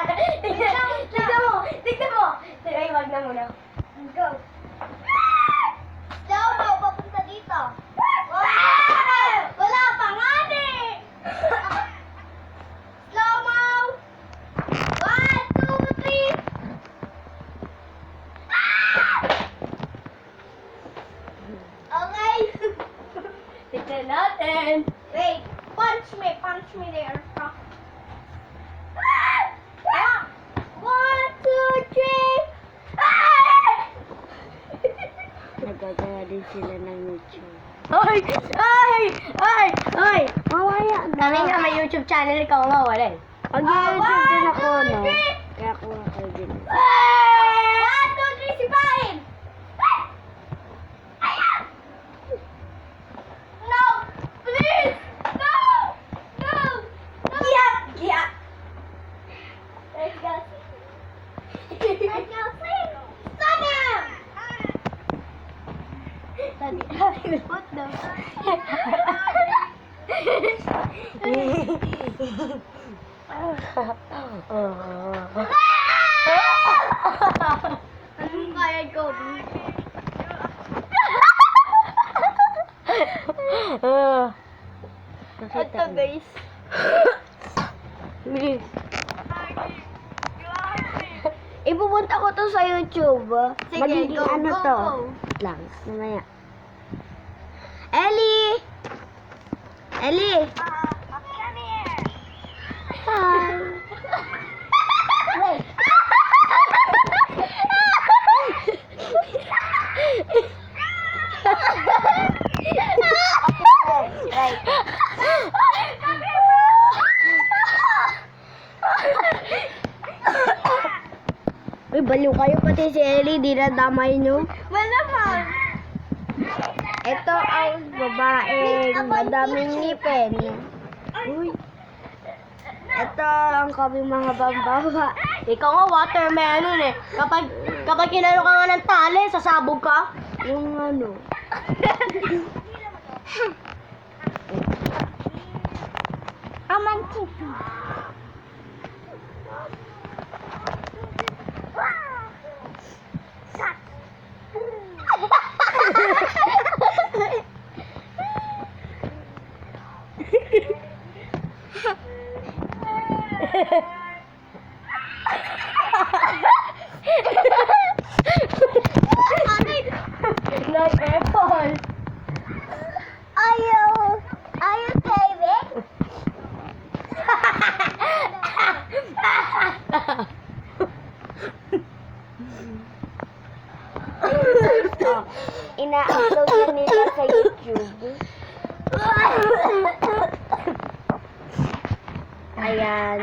Tignan mo! Tignan mo! Ay, wag na muna. Go. Slow mo, papunta dito. Wala pa nga eh. Slow mo. 1, 2, 3. Okay. Tignan natin. Wait, punch me there. 1, 2, 3. Nagagawa din sila ng YouTube. Ay! Ay! Ay! Ay! Mawaya na. Kami nga may YouTube channel, ikaw nga wala eh. Mag-YouTube din ako, no? 1, 2, 3. Kaya ako nga kayo din. 1, 2, 3, sipain! No! Please! No! No! No! Giyak! Giyak! Let's go. Let's go sing! Stop him! What the? Anong kaya ko? Ito guys. Ipupunta ko to sa YouTube. Sige, Magiging go, ano go, to? go. Wait lang, mamaya. Ellie! Ellie! Hi! Wait. Uy, baliw kayo pati si Ellie, di na damay nyo. Malamang. Ito ang babaeng madaming ngipin. Uy. Ito ang kaming mga bambaba. Ikaw nga watermelon eh. Kapag kinano ka nga ng tali, sasabog ka. Yung ano. Aman chito. No, apple. Are you baby? Ina-upload na nila sa YouTube. Ayan.